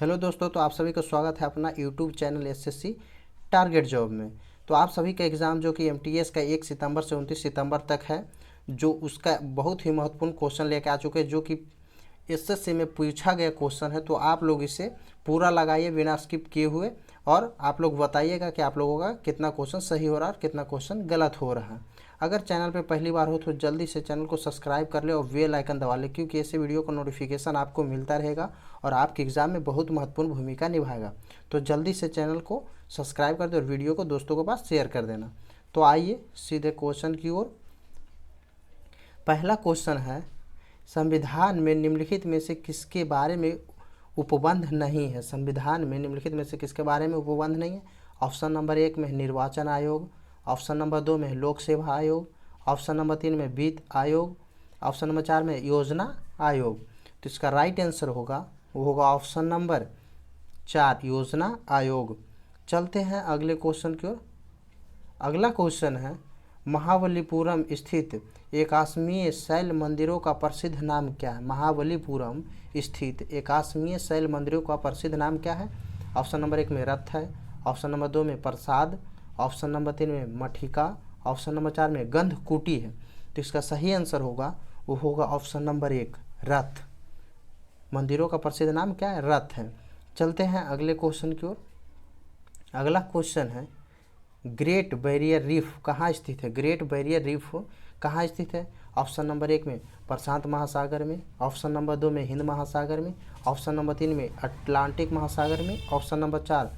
Hello दोस्तों, तो आप सभी का स्वागत है अपना YouTube channel SSC target job में। तो आप सभी का एग्ज़ाम जो कि एमटीएस का 1 सितंबर से 29 सितंबर तक है, जो उसका बहुत ही महत्वपूर्ण क्वेश्चन लेके आ चुके हैं, जो कि एसएससी में पूछा गया क्वेश्चन है। तो आप लोग इसे पूरा लगाइए बिना स्किप किए हुए, और आप लोग बताइएगा कि आप लोगों का कितना क्वेश्चन सही हो रहा है और कितना क्वेश्चन गलत हो रहा है। अगर चैनल पे पहली बार हो तो जल्दी से चैनल को सब्सक्राइब कर ले और बेल आइकन दबा ले, क्योंकि ऐसे वीडियो का नोटिफिकेशन आपको मिलता रहेगा और आपके एग्ज़ाम में बहुत महत्वपूर्ण भूमिका निभाएगा। तो जल्दी से चैनल को सब्सक्राइब कर दे और वीडियो को दोस्तों के पास शेयर कर देना। तो आइए सीधे क्वेश्चन की ओर। पहला क्वेश्चन है, संविधान में निम्नलिखित में से किसके बारे में उपबंध नहीं है। संविधान में निम्नलिखित में से किसके बारे में उपबंध नहीं है। ऑप्शन नंबर 1 में निर्वाचन आयोग, ऑप्शन नंबर 2 में लोक सेवा आयोग, ऑप्शन नंबर 3 में वित्त आयोग, ऑप्शन नंबर 4 में योजना आयोग। तो इसका राइट आंसर होगा वो होगा ऑप्शन नंबर 4 योजना आयोग। चलते हैं अगले क्वेश्चन की ओर। अगला क्वेश्चन है, महाबलीपुरम स्थित एकाश्मीय शैल मंदिरों का प्रसिद्ध नाम क्या है। महाबलीपुरम स्थित एकाश्मीय शैल मंदिरों का प्रसिद्ध नाम क्या है। ऑप्शन नंबर 1 में रथ है, ऑप्शन नंबर 2 में प्रसाद, ऑप्शन नंबर 3 में मठिका, ऑप्शन नंबर 4 में गंधकुटी है। तो इसका सही आंसर होगा वो होगा ऑप्शन नंबर 1 रथ। मंदिरों का प्रसिद्ध नाम क्या है, रथ है। चलते हैं अगले क्वेश्चन की ओर। अगला क्वेश्चन है, ग्रेट बैरियर रीफ कहाँ स्थित है। ग्रेट बैरियर रीफ कहाँ स्थित है। ऑप्शन नंबर 1 में प्रशांत महासागर में, ऑप्शन नंबर 2 में हिंद महासागर में, ऑप्शन नंबर 3 में अटलांटिक महासागर में, ऑप्शन नंबर 4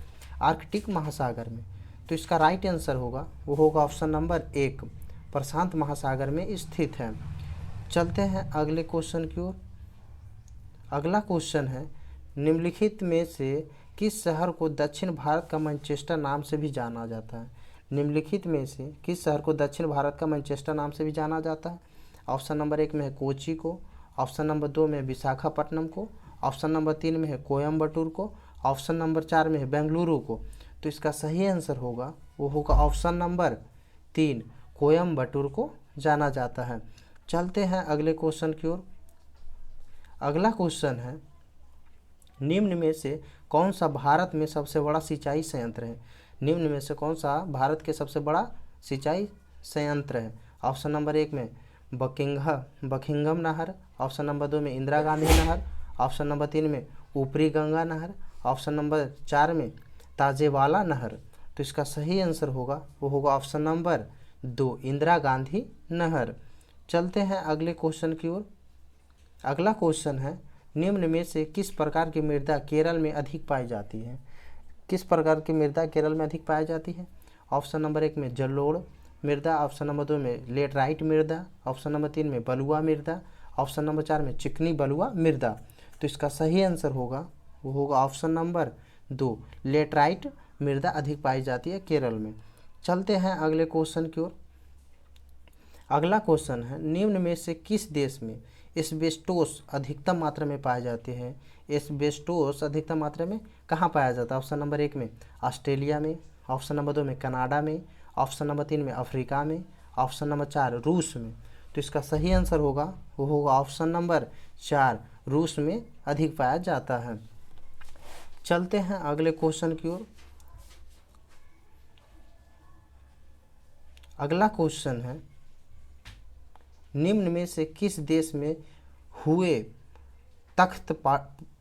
आर्कटिक महासागर में। तो इसका राइट आंसर होगा वो होगा ऑप्शन नंबर 1 प्रशांत महासागर में स्थित है। चलते हैं अगले क्वेश्चन की ओर। अगला क्वेश्चन है, निम्नलिखित में से किस शहर को दक्षिण भारत का मैनचेस्टर नाम से भी जाना जाता है। निम्नलिखित में से किस शहर को दक्षिण भारत का मैनचेस्टर नाम से भी जाना जाता है। ऑप्शन नंबर 1 में है कोची को, ऑप्शन नंबर 2 में है विशाखापट्टनम को, ऑप्शन नंबर 3 में है कोयम्बटूर को, ऑप्शन नंबर 4 में है बेंगलुरु को। तो इसका सही आंसर होगा वो होगा ऑप्शन नंबर 3 कोयम्बटूर को जाना जाता है। चलते हैं अगले क्वेश्चन की ओर। अगला क्वेश्चन है, निम्न में से कौन सा भारत में सबसे बड़ा सिंचाई संयंत्र है। निम्न में से कौन सा भारत के सबसे बड़ा सिंचाई संयंत्र है। ऑप्शन नंबर 1 में बकिंघम नहर, ऑप्शन नंबर 2 में इंदिरा गांधी नहर, ऑप्शन नंबर 3 में ऊपरी गंगा नहर, ऑप्शन नंबर 4 में ताजेवाला नहर। तो इसका सही आंसर होगा वो होगा ऑप्शन नंबर 2 इंदिरा गांधी नहर। चलते हैं अगले क्वेश्चन की ओर। अगला क्वेश्चन है, निम्न में से किस प्रकार की मृदा केरल में अधिक पाई जाती है। किस प्रकार की मृदा केरल में अधिक पाई जाती है। ऑप्शन नंबर 1 में जलोढ़ मृदा, ऑप्शन नंबर 2 में लेटराइट मृदा, ऑप्शन नंबर 3 में बलुआ मृदा, ऑप्शन नंबर 4 में चिकनी बलुआ मृदा। तो इसका सही आंसर होगा वो होगा ऑप्शन नंबर 2 लेटराइट मृदा अधिक पाई जाती है केरल में। चलते हैं अगले क्वेश्चन की ओर। अगला क्वेश्चन है, निम्न में से किस देश में एस्बेस्टोस अधिकतम मात्रा में पाए जाते हैं। एस्बेस्टोस अधिकतम मात्रा में कहाँ पाया जाता है। ऑप्शन नंबर 1 में ऑस्ट्रेलिया में, ऑप्शन नंबर 2 में कनाडा में, ऑप्शन नंबर 3 में अफ्रीका में, ऑप्शन नंबर 4 रूस में। तो इसका सही आंसर होगा वो होगा ऑप्शन नंबर 4 रूस में अधिक पाया जाता है। चलते हैं अगले क्वेश्चन की ओर। अगला क्वेश्चन है, निम्न में से किस देश में हुए तख्त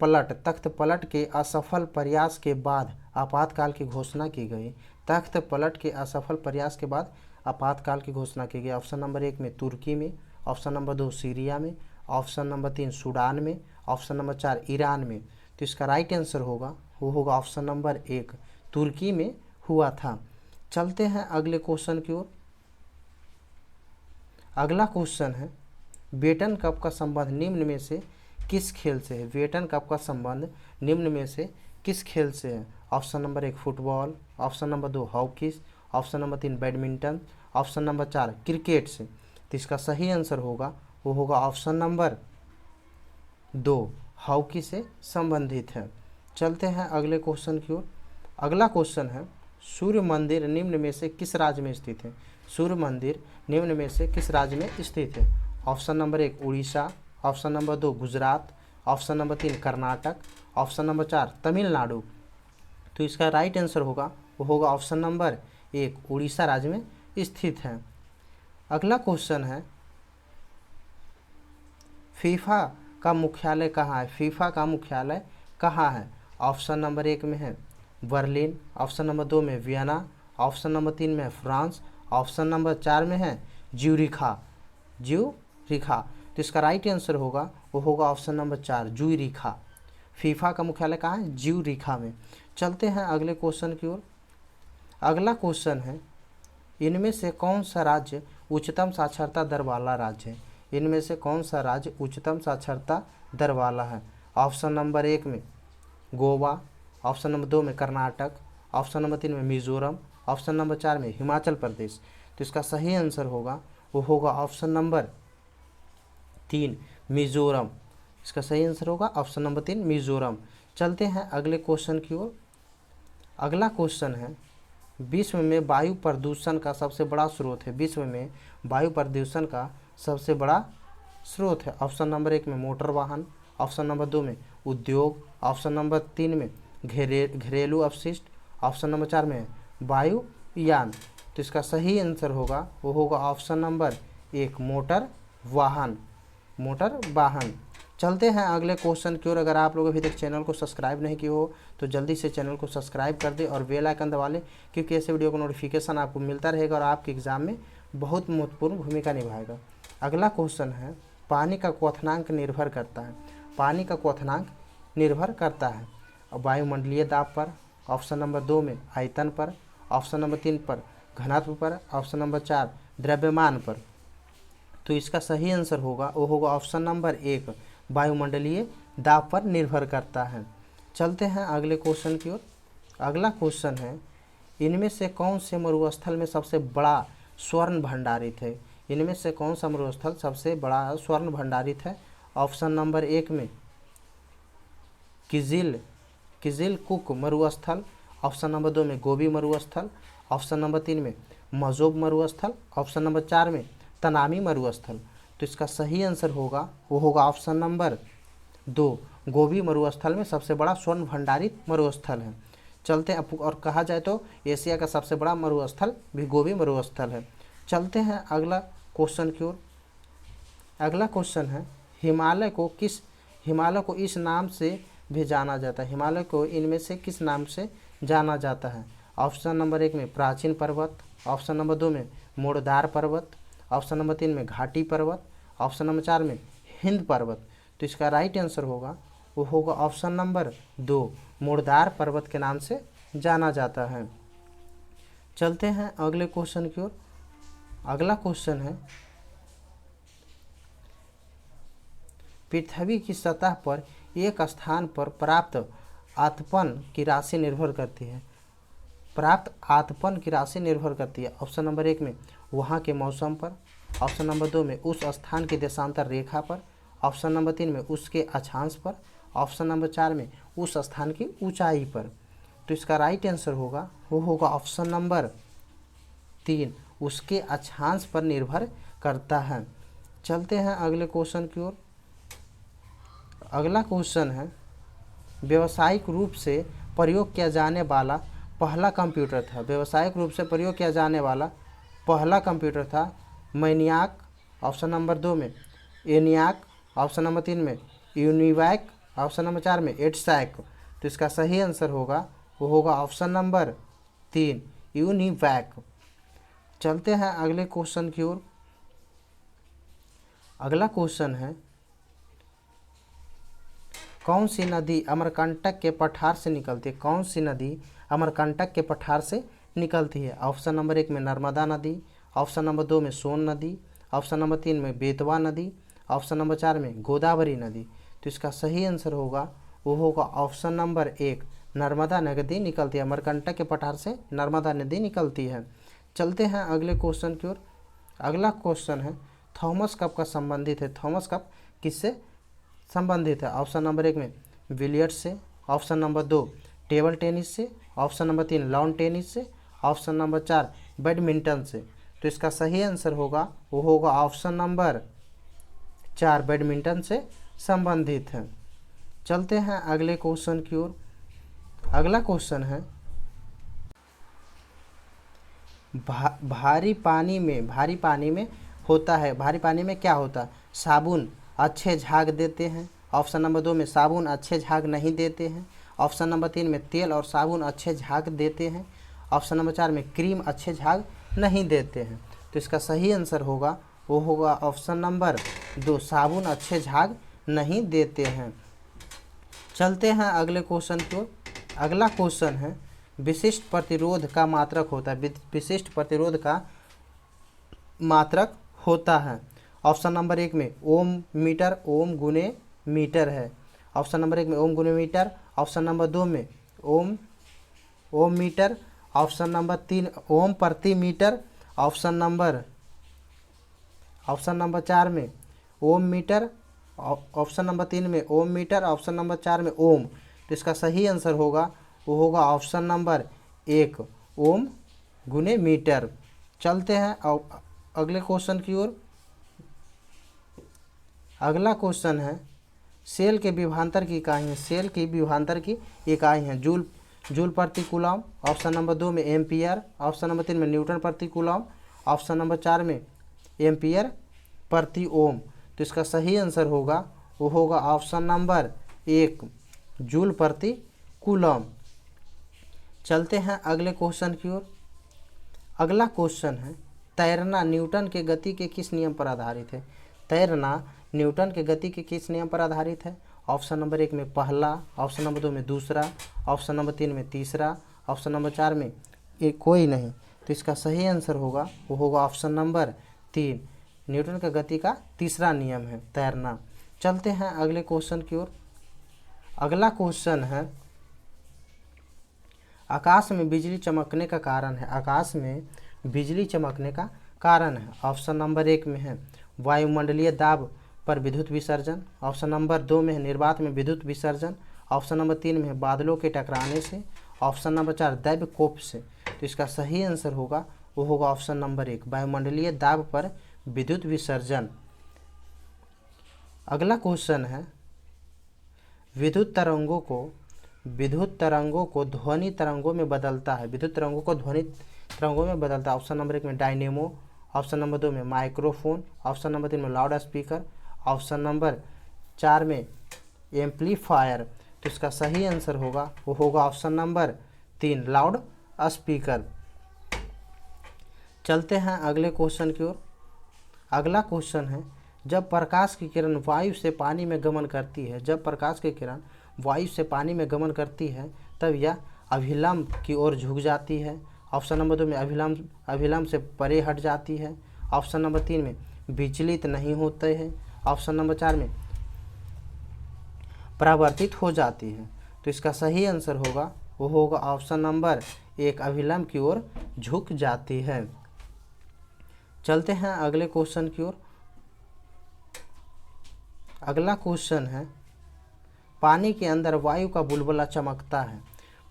पलट के असफल प्रयास के बाद आपातकाल की घोषणा की गई। तख्त पलट के असफल प्रयास के बाद आपातकाल की घोषणा की गई। ऑप्शन नंबर 1 में तुर्की में, ऑप्शन नंबर 2 सीरिया में, ऑप्शन नंबर 3 सूडान में, ऑप्शन नंबर 4 ईरान में। तो इसका राइट आंसर होगा वो होगा ऑप्शन नंबर 1 तुर्की में हुआ था। चलते हैं अगले क्वेश्चन की ओर। अगला क्वेश्चन है, बेटन कप का संबंध निम्न में से किस खेल से है। बेटन कप का संबंध निम्न में से किस खेल से है। Option number 1 football, option number 2 hockey, option number 3 badminton, option number 4 cricket से। तो इसका सही आंसर होगा वो होगा ऑप्शन नंबर 2 हॉकी से संबंधित है। चलते हैं अगले क्वेश्चन की ओर। अगला क्वेश्चन है, सूर्य मंदिर निम्न में से किस राज्य में स्थित है। सूर्य मंदिर निम्न में से किस राज्य में स्थित है। Option number 1 Orissa, option number 2 Gujarat, option number 3 Karnataka, option number 4 Tamil Nadu. तो इसका राइट आंसर होगा वो होगा ऑप्शन नंबर 1 उड़ीसा राज्य में स्थित है। अगला क्वेश्चन है फीफा का मुख्यालय कहाँ है? फीफा का मुख्यालय कहाँ है? ऑप्शन नंबर 1 में है बर्लिन, ऑप्शन नंबर 2 में वियना, ऑप्शन नंबर 3 में है फ्रांस, ऑप्शन नंबर 4 में है ज्यूरिखा। तो इसका राइट आंसर होगा वो होगा ऑप्शन नंबर 4 ज्यूरिखा। फीफा का मुख्यालय कहाँ है? ज्यूरिखा में। चलते हैं अगले क्वेश्चन की ओर। अगला क्वेश्चन है इनमें से कौन सा राज्य उच्चतम साक्षरता दर वाला राज्य है? इनमें से कौन सा राज्य उच्चतम साक्षरता दर वाला है? ऑप्शन नंबर 1 में गोवा, ऑप्शन नंबर 2 में कर्नाटक, ऑप्शन नंबर 3 में मिजोरम, ऑप्शन नंबर 4 में हिमाचल प्रदेश। तो इसका सही आंसर होगा वो होगा ऑप्शन नंबर 3 मिजोरम। इसका सही आंसर होगा ऑप्शन नंबर 3 मिजोरम। चलते हैं अगले क्वेश्चन की ओर। अगला क्वेश्चन है विश्व में वायु प्रदूषण का सबसे बड़ा स्रोत है। विश्व में वायु प्रदूषण का सबसे बड़ा स्रोत है। ऑप्शन नंबर 1 में मोटर वाहन, ऑप्शन नंबर 2 में उद्योग, ऑप्शन नंबर 3 में घरेलू अपशिष्ट, ऑप्शन नंबर 4 में वायुयान। तो इसका सही आंसर होगा वो होगा ऑप्शन नंबर 1 मोटर वाहन। चलते हैं अगले क्वेश्चन की ओर। अगर आप लोग अभी तक चैनल को सब्सक्राइब नहीं किए हो तो जल्दी से चैनल को सब्सक्राइब कर दें और बेल आइकन दबा लें, क्योंकि ऐसे वीडियो का नोटिफिकेशन आपको मिलता रहेगा और आपके एग्ज़ाम में बहुत महत्वपूर्ण भूमिका निभाएगा। अगला क्वेश्चन है पानी का क्वथनांक निर्भर करता है। पानी का क्वथनांक निर्भर करता है वायुमंडलीय दाब पर, ऑप्शन नंबर 2 में आयतन पर, ऑप्शन नंबर 3 पर घनत्व पर, ऑप्शन नंबर 4 द्रव्यमान पर। तो इसका सही आंसर होगा वो होगा ऑप्शन नंबर 1 वायुमंडलीय दाब पर निर्भर करता है। चलते हैं अगले क्वेश्चन की ओर। अगला क्वेश्चन है इनमें से कौन से मरुस्थल में सबसे बड़ा स्वर्ण भंडारित है? इनमें से कौन सा मरुस्थल सबसे बड़ा स्वर्ण भंडारित है? ऑप्शन नंबर 1 में किजिल कुक मरुस्थल, ऑप्शन नंबर 2 में गोबी मरुस्थल, ऑप्शन नंबर 3 में मजोब मरुस्थल, ऑप्शन नंबर 4 में तनामी मरुस्थल। तो इसका सही आंसर होगा वो होगा ऑप्शन नंबर 2 गोबी मरुस्थल में सबसे बड़ा स्वर्ण भंडारित मरुस्थल है। चलते हैं और कहा जाए तो एशिया का सबसे बड़ा मरुस्थल भी गोबी मरुस्थल है। चलते हैं अगला क्वेश्चन की ओर। अगला क्वेश्चन है हिमालय को इस नाम से भी जाना जाता है। हिमालय को इनमें से किस नाम से जाना जाता है? ऑप्शन नंबर 1 में प्राचीन पर्वत, ऑप्शन नंबर 2 में मोड़दार पर्वत, ऑप्शन नंबर 3 में घाटी पर्वत, ऑप्शन नंबर 4 में हिंद पर्वत। तो इसका राइट आंसर होगा वो होगा ऑप्शन नंबर 2 मोड़दार पर्वत के नाम से जाना जाता है। चलते हैं अगले क्वेश्चन की ओर। अगला क्वेश्चन है पृथ्वी की सतह पर एक स्थान पर प्राप्त आतपन की राशि निर्भर करती है। ऑप्शन नंबर 1 में वहाँ के मौसम पर, ऑप्शन नंबर 2 में उस स्थान की देशांतर रेखा पर, ऑप्शन नंबर 3 में उसके अक्षांश पर, ऑप्शन नंबर 4 में उस स्थान की ऊंचाई पर। तो इसका राइट आंसर होगा वो होगा ऑप्शन नंबर 3 उसके अक्षांश पर निर्भर करता है। चलते हैं अगले क्वेश्चन की ओर। अगला क्वेश्चन है व्यावसायिक रूप से प्रयोग किया जाने वाला पहला कंप्यूटर था। व्यावसायिक रूप से प्रयोग किया जाने वाला पहला कंप्यूटर था मैनियाक, ऑप्शन नंबर 2 में एनियाक, ऑप्शन नंबर 3 में यूनिवैक, ऑप्शन नंबर 4 में एडसैक। तो इसका सही आंसर होगा वो होगा ऑप्शन नंबर 3 यूनिवैक। चलते हैं अगले क्वेश्चन की ओर। अगला क्वेश्चन है कौन सी नदी अमरकंटक के पठार से निकलती है? कौन सी नदी अमरकंटक के पठार से निकलती है? ऑप्शन नंबर 1 में नर्मदा नदी, ऑप्शन नंबर 2 में सोन नदी, ऑप्शन नंबर 3 में बेतवा नदी, ऑप्शन नंबर 4 में गोदावरी नदी। तो इसका सही आंसर होगा वो होगा ऑप्शन नंबर 1 नर्मदा नदी निकलती है। अमरकंटक के पठार से नर्मदा नदी निकलती है। चलते हैं अगले क्वेश्चन की ओर। अगला क्वेश्चन है थॉमस कप का संबंधित है। थॉमस कप किससे संबंधित है? ऑप्शन नंबर 1 में बिलियर्ड्स से, ऑप्शन नंबर 2 टेबल टेनिस से, ऑप्शन नंबर 3 लॉन टेनिस से, ऑप्शन नंबर 4 बैडमिंटन से। तो इसका सही आंसर होगा वो होगा ऑप्शन नंबर 4 बैडमिंटन से संबंधित है। चलते हैं अगले क्वेश्चन की ओर। अगला क्वेश्चन है भारी पानी में होता है, भारी पानी में क्या होता है? साबुन अच्छे झाग देते हैं। ऑप्शन नंबर 2 में साबुन अच्छे झाग नहीं देते हैं। ऑप्शन नंबर 3 में तेल और साबुन अच्छे झाग देते हैं। ऑप्शन नंबर 4 में क्रीम अच्छे झाग नहीं देते हैं। तो इसका सही आंसर होगा वो होगा ऑप्शन नंबर 2, साबुन अच्छे झाग नहीं देते हैं। चलते हैं अगले क्वेश्चन की ओर। अगला क्वेश्चन है विशिष्ट प्रतिरोध का मात्रक होता है, विशिष्ट प्रतिरोध का मात्रक होता है। ऑप्शन नंबर 1 में ओम मीटर, ओम गुने मीटर है। ऑप्शन नंबर 1 में ओम गुने मीटर। ऑप्शन नंबर 2 में ओम मीटर। ऑप्शन नंबर 3 ओम प्रति मीटर। ऑप्शन नंबर 4 में ओम मीटर। ऑप्शन नंबर 3 में ओम मीटर। ऑप्शन नंबर 4 में ओम। तो इसका सही आंसर होगा वो होगा ऑप्शन नंबर 1, ओम गुने मीटर। चलते हैं अगले क्वेश्चन की ओर। अगला क्वेश्चन है सेल के विभवांतर की इकाई है, सेल की विभवांतर की इकाई है जूल प्रति कूलम। ऑप्शन नंबर 2 में एम्पियर। ऑप्शन नंबर 3 में न्यूटन प्रति कूलम। ऑप्शन नंबर 4 में एम्पियर प्रति ओम। तो इसका सही आंसर होगा वो होगा ऑप्शन नंबर 1, जूल प्रति कूलम। चलते हैं अगले क्वेश्चन की ओर। अगला क्वेश्चन है तैरना न्यूटन के गति के किस नियम पर आधारित है? तैरना न्यूटन के गति के किस नियम पर आधारित है? ऑप्शन नंबर 1 में पहला। ऑप्शन नंबर 2 में दूसरा। ऑप्शन नंबर 3 में तीसरा। ऑप्शन नंबर 4 में कोई नहीं। तो इसका सही आंसर होगा वो होगा ऑप्शन नंबर 3, न्यूटन का गति का तीसरा नियम है तैरना। चलते हैं अगले क्वेश्चन की ओर। अगला क्वेश्चन है आकाश में बिजली चमकने का कारण है, आकाश में बिजली चमकने का कारण है। ऑप्शन नंबर 1 में है वायुमंडलीय दाब पर विद्युत विसर्जन। ऑप्शन नंबर 2 में है निर्वात में विद्युत विसर्जन। ऑप्शन नंबर 3 में है बादलों के टकराने से। ऑप्शन नंबर 4 दैव कोप से। तो इसका सही आंसर होगा वो होगा ऑप्शन नंबर 1, वायुमंडलीय दाब पर विद्युत विसर्जन। अगला क्वेश्चन है विद्युत तरंगों को ध्वनि तरंगों में बदलता है, विद्युत तरंगों को ध्वनि तरंगों में बदलता है। ऑप्शन नंबर 1 में डायनेमो। ऑप्शन नंबर 2 में माइक्रोफोन। ऑप्शन नंबर 3 में लाउड स्पीकर। ऑप्शन नंबर 4 में एम्पलीफायर। तो इसका सही आंसर होगा वो होगा ऑप्शन नंबर 3, लाउड स्पीकर। चलते हैं अगले क्वेश्चन की ओर। अगला क्वेश्चन है जब प्रकाश की किरण वायु से पानी में गमन करती है, जब प्रकाश की किरण वायु से पानी में गमन करती है तब यह अभिलंब की ओर झुक जाती है। ऑप्शन नंबर 2 में अभिलंब से परे हट जाती है। ऑप्शन नंबर 3 में विचलित नहीं होते हैं। ऑप्शन नंबर 4 में परावर्तित हो जाती है। तो इसका सही आंसर होगा वो होगा ऑप्शन नंबर 1, अभिलंब की ओर झुक जाती है। चलते हैं अगले क्वेश्चन की ओर। अगला क्वेश्चन है पानी के अंदर वायु का बुलबुला चमकता है,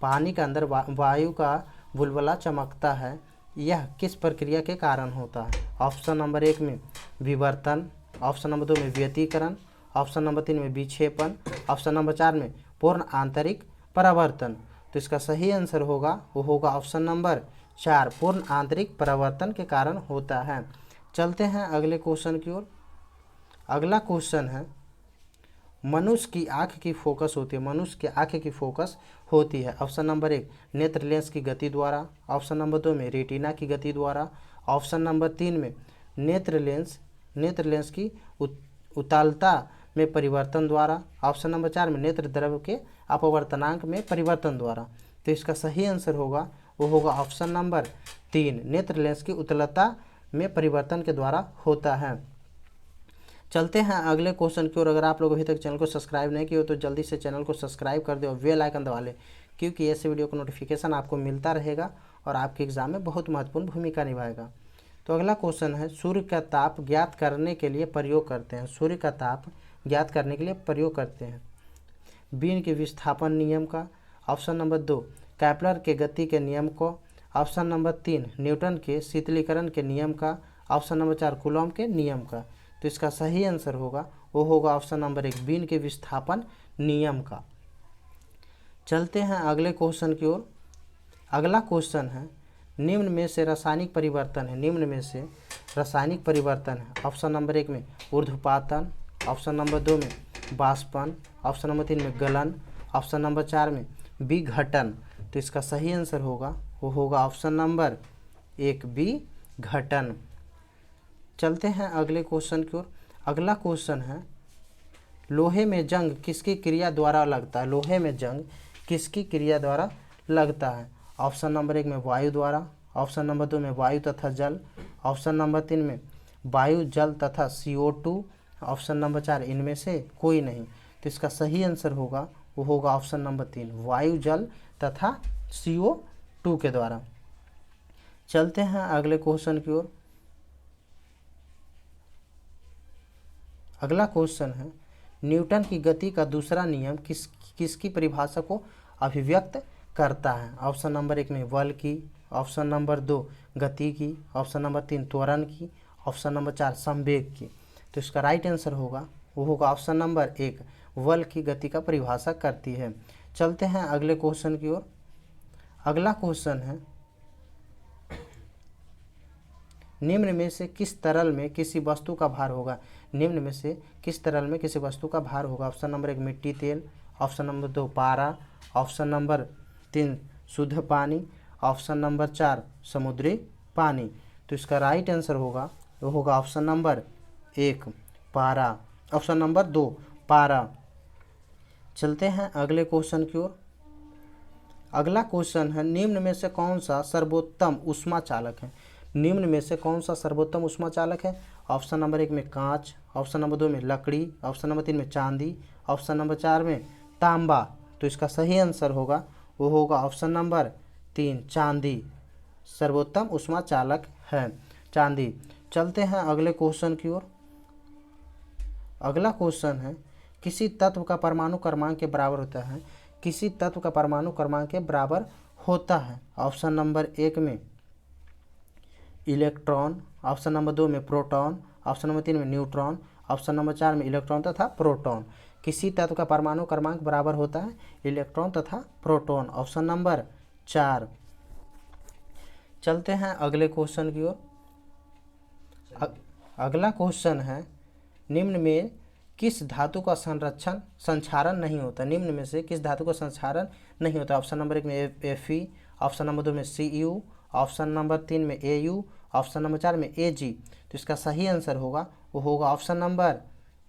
पानी के अंदर वायु का बुलबुला चमकता है, यह किस प्रक्रिया के कारण होता है? ऑप्शन नंबर 1 में विवर्तन। ऑप्शन नंबर 2 में व्यतिकरण। ऑप्शन नंबर 3 में विक्षेपण। ऑप्शन नंबर 4 में पूर्ण आंतरिक परावर्तन। तो इसका सही आंसर होगा वो होगा ऑप्शन नंबर 4, पूर्ण आंतरिक परावर्तन के कारण होता है। चलते हैं अगले क्वेश्चन की ओर। अगला क्वेश्चन है मनुष्य की आँख की फोकस होती है, मनुष्य की आँख की फोकस होती है। ऑप्शन नंबर 1 नेत्र लेंस की गति द्वारा। ऑप्शन नंबर 2 में रेटिना की गति द्वारा। ऑप्शन नंबर 3 में नेत्र लेंस की उतालता में परिवर्तन द्वारा। ऑप्शन नंबर 4 में नेत्र द्रव्य के अपवर्तनांक में परिवर्तन द्वारा। तो इसका सही आंसर होगा वो होगा ऑप्शन नंबर 3, नेत्र लेंस की उतालता में परिवर्तन के द्वारा होता है। चलते हैं अगले क्वेश्चन की ओर। अगर आप लोग अभी तक चैनल को सब्सक्राइब नहीं किए हो तो जल्दी से चैनल को सब्सक्राइब कर दो और बेल आइकन दबा लें, क्योंकि ऐसे वीडियो का नोटिफिकेशन आपको मिलता रहेगा और आपके एग्जाम में बहुत महत्वपूर्ण भूमिका निभाएगा। तो अगला क्वेश्चन है सूर्य का ताप ज्ञात करने के लिए प्रयोग करते हैं, सूर्य का ताप ज्ञात करने के लिए प्रयोग करते हैं बीन के विस्थापन नियम का। ऑप्शन नंबर 2 कैपलर के गति के नियम को। ऑप्शन नंबर 3 न्यूटन के शीतलीकरण के नियम का। ऑप्शन नंबर 4 कूलॉम के नियम का। तो इसका सही आंसर होगा वो होगा ऑप्शन नंबर 1, बीन के विस्थापन नियम का। चलते हैं अगले क्वेश्चन की ओर। अगला क्वेश्चन है निम्न में से रासायनिक परिवर्तन है, निम्न में से रासायनिक परिवर्तन है। ऑप्शन नंबर 1 में ऊर्ध्वपातन, ऑप्शन नंबर 2 में बाष्पन, ऑप्शन नंबर 3 में गलन, ऑप्शन नंबर 4 में विघटन। तो इसका सही आंसर होगा वो होगा ऑप्शन नंबर 1 विघटन। चलते हैं अगले क्वेश्चन की ओर। अगला क्वेश्चन है लोहे में जंग किसकी क्रिया द्वारा लगता है, लोहे में जंग किसकी क्रिया द्वारा लगता है। ऑप्शन नंबर 1 में वायु द्वारा, ऑप्शन नंबर 2 में वायु तथा जल, ऑप्शन नंबर 3 में वायु जल तथा CO2, ऑप्शन नंबर 4 इनमें से कोई नहीं। तो इसका सही आंसर होगा वो होगा ऑप्शन नंबर 3 वायु जल तथा CO2 के द्वारा। चलते हैं अगले क्वेश्चन की ओर। अगला क्वेश्चन है न्यूटन की गति का दूसरा नियम किसकी परिभाषा को अभिव्यक्त करता है। ऑप्शन नंबर 1 में बल की, ऑप्शन नंबर 2 गति की, ऑप्शन नंबर 3 त्वरण की, ऑप्शन नंबर 4 संवेग की। तो इसका राइट आंसर होगा वो होगा ऑप्शन नंबर 1 बल की गति का परिभाषा करती है। चलते हैं अगले क्वेश्चन की ओर। अगला क्वेश्चन है निम्न में से किस तरल में किसी वस्तु का भार होगा, निम्न में से किस तरल में किसी वस्तु का भार होगा। ऑप्शन नंबर 1 मिट्टी तेल, ऑप्शन नंबर 2 पारा, ऑप्शन नंबर 3 शुद्ध पानी, ऑप्शन नंबर 4 समुद्री पानी। तो इसका राइट आंसर होगा वो होगा ऑप्शन नंबर 1 पारा, ऑप्शन नंबर 2 पारा। चलते हैं अगले क्वेश्चन की ओर। अगला क्वेश्चन है निम्न में से कौन सा सर्वोत्तम ऊष्मा चालक है, निम्न में से कौन सा सर्वोत्तम ऊष्मा चालक है। ऑप्शन नंबर 1 में कांच, ऑप्शन नंबर 2 में लकड़ी, ऑप्शन नंबर 3 में चांदी, ऑप्शन नंबर 4 में तांबा। तो इसका सही आंसर होगा वो होगा ऑप्शन नंबर 3 चांदी सर्वोत्तम ऊष्मा चालक है, चांदी। चलते हैं अगले क्वेश्चन की ओर। अगला क्वेश्चन है किसी तत्व का परमाणु क्रमांक के बराबर होता है, किसी तत्व का परमाणु क्रमांक के बराबर होता है। ऑप्शन नंबर 1 में इलेक्ट्रॉन, ऑप्शन नंबर 2 में प्रोटॉन, ऑप्शन नंबर 3 में न्यूट्रॉन, ऑप्शन नंबर 4 में इलेक्ट्रॉन तथा प्रोटॉन। किसी तत्व का परमाणु क्रमांक बराबर होता है इलेक्ट्रॉन तथा प्रोटॉन, ऑप्शन नंबर 4। चलते हैं अगले क्वेश्चन की ओर। अगला क्वेश्चन है निम्न में किस धातु का संक्षारण नहीं होता, निम्न में से किस धातु का संक्षारण नहीं होता। ऑप्शन नंबर 1 में Fe, ऑप्शन नंबर 2 में Cu, ऑप्शन नंबर 3 में Au, ऑप्शन नंबर 4 में Ag। तो इसका सही आंसर होगा वो होगा ऑप्शन नंबर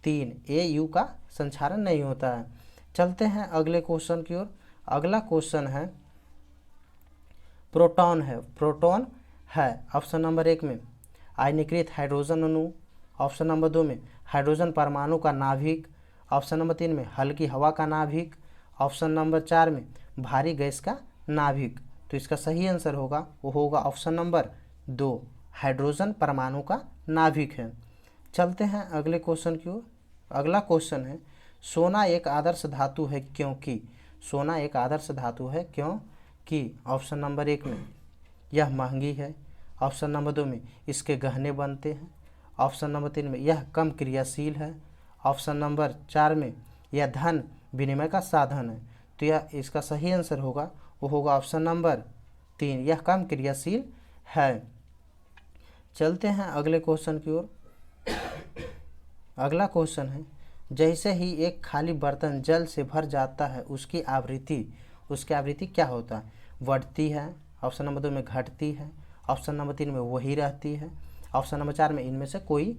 3 Au का संक्षारण नहीं होता है। चलते हैं अगले क्वेश्चन की ओर। अगला क्वेश्चन है प्रोटॉन है, प्रोटॉन है ऑप्शन नंबर 1 में आयनीकृत हाइड्रोजन अणु, ऑप्शन नंबर 2 में हाइड्रोजन परमाणु का नाभिक, ऑप्शन नंबर 3 में हल्की हवा का नाभिक, ऑप्शन नंबर 4 में भारी गैस का नाभिक। तो इसका सही आंसर होगा वो होगा ऑप्शन नंबर 2 हाइड्रोजन परमाणु का नाभिक है। चलते हैं अगले क्वेश्चन की ओर। अगला क्वेश्चन है सोना एक आदर्श धातु है क्योंकि, सोना एक आदर्श धातु है क्योंकि। ऑप्शन नंबर 1 में यह महंगी है, ऑप्शन नंबर 2 में इसके गहने बनते हैं, ऑप्शन नंबर 3 में यह कम क्रियाशील है, ऑप्शन नंबर 4 में यह धन विनिमय का साधन है। तो यह इसका सही आंसर होगा वो होगा ऑप्शन नंबर 3 यह कम क्रियाशील है। चलते हैं अगले क्वेश्चन की ओर। अगला क्वेश्चन है जैसे ही एक खाली बर्तन जल से भर जाता है उसकी आवृत्ति क्या होता है, बढ़ती है, ऑप्शन नंबर 2 में घटती है, ऑप्शन नंबर 3 में वही रहती है, ऑप्शन नंबर 4 में इनमें से कोई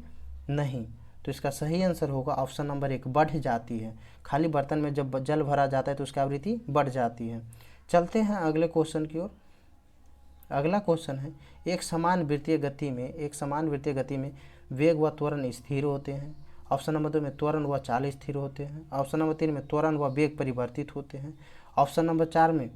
नहीं। तो इसका सही आंसर होगा ऑप्शन नंबर 1 बढ़ जाती है। खाली बर्तन में जब जल भरा जाता है तो उसकी आवृत्ति बढ़ जाती है। चलते हैं अगले क्वेश्चन की ओर। अगला क्वेश्चन है एक समान वृत्तीय गति में वेग व त्वरण स्थिर होते हैं, ऑप्शन नंबर 2 में त्वरण व चाल स्थिर होते हैं, ऑप्शन नंबर 3 में त्वरण व वेग परिवर्तित होते हैं, ऑप्शन नंबर 4 में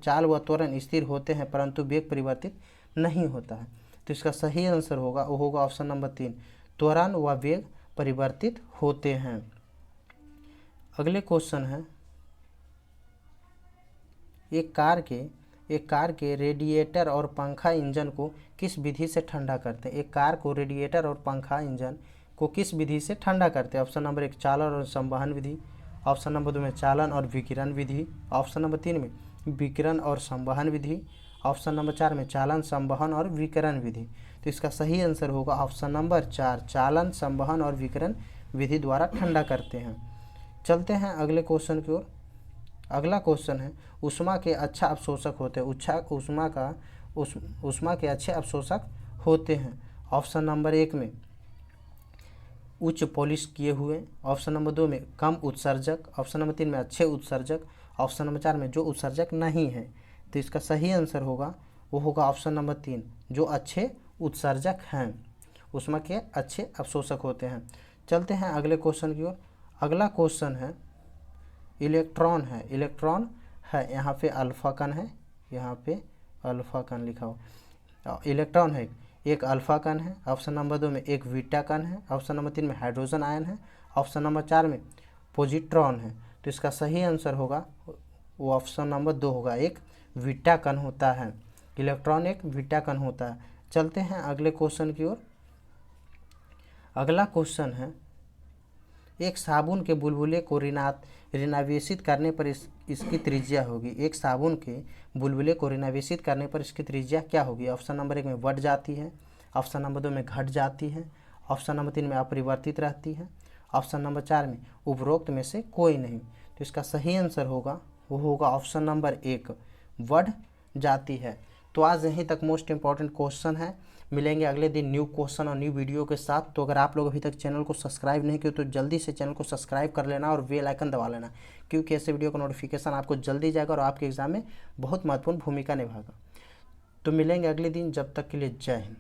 चाल व त्वरण स्थिर होते हैं परंतु वेग परिवर्तित नहीं होता है। तो इसका सही आंसर होगा वो होगा ऑप्शन नंबर 3 त्वरण व वेग परिवर्तित होते हैं। अगले क्वेश्चन है एक कार के एक कार के रेडिएटर और पंखा इंजन को किस विधि से ठंडा करते हैं? एक कार को रेडिएटर और पंखा इंजन को किस विधि से ठंडा करते हैं? ऑप्शन नंबर 1 चालन और संवहन विधि, ऑप्शन नंबर 2 में चालन और विकिरण विधि, ऑप्शन नंबर 3 में विकिरण और संवहन विधि, ऑप्शन नंबर 4 में चालन संवहन और विकिरण विधि। तो इसका सही आंसर होगा ऑप्शन नंबर 4 चालन संवहन और विकिरण विधि द्वारा ठंडा करते हैं। चलते हैं अगले क्वेश्चन की ओर। अगला क्वेश्चन है ऊष्मा के अच्छा अवशोषक होते हैं। ऊष्मा के अच्छे अवशोषक होते हैं। ऑप्शन नंबर 1 में उच्च पॉलिश किए हुए, ऑप्शन नंबर 2 में कम उत्सर्जक, ऑप्शन नंबर 3 में अच्छे उत्सर्जक, ऑप्शन नंबर 4 में जो उत्सर्जक नहीं है। तो इसका सही आंसर होगा वो होगा ऑप्शन नंबर 3 जो अच्छे उत्सर्जक हैं, ऊष्मा के अच्छे अवशोषक होते हैं। चलते हैं अगले क्वेश्चन की ओर। अगला क्वेश्चन है इलेक्ट्रॉन है। इलेक्ट्रॉन है, यहाँ पे अल्फा कण है, यहाँ पे अल्फा कण लिखा हो। इलेक्ट्रॉन है, एक अल्फा कण है, ऑप्शन नंबर 2 में एक बीटा कण है, ऑप्शन नंबर 3 में हाइड्रोजन आयन है, ऑप्शन नंबर 4 में पॉजिट्रॉन है। तो इसका सही आंसर होगा वो ऑप्शन नंबर 2 होगा, एक बीटा कण होता है। इलेक्ट्रॉन एक बीटा कण होता है। चलते हैं अगले क्वेश्चन की ओर। अगला क्वेश्चन है एक साबुन के बुलबुले को ऋणावेशित करने पर इसकी त्रिज्या होगी। एक साबुन के बुलबुले को ऋणावेशित करने पर इसकी त्रिज्या क्या होगी? ऑप्शन नंबर 1 में बढ़ जाती है, ऑप्शन नंबर 2 में घट जाती है, ऑप्शन नंबर 3 में अपरिवर्तित रहती है, ऑप्शन नंबर 4 में उपरोक्त में से कोई नहीं। तो इसका सही आंसर होगा वो होगा ऑप्शन नंबर 1 बढ़ जाती है। तो आज यहीं तक मोस्ट इंपॉर्टेंट क्वेश्चन है। मिलेंगे अगले दिन न्यू क्वेश्चन और न्यू वीडियो के साथ। तो अगर आप लोग अभी तक चैनल को सब्सक्राइब नहीं किए तो जल्दी से चैनल को सब्सक्राइब कर लेना और बेल आइकन दबा लेना, क्योंकि ऐसे वीडियो का नोटिफिकेशन आपको जल्दी जाएगा और आपके एग्जाम में बहुत महत्वपूर्ण भूमिका निभाएगा। तो मिलेंगे अगले दिन, जब तक के लिए जय हिंद।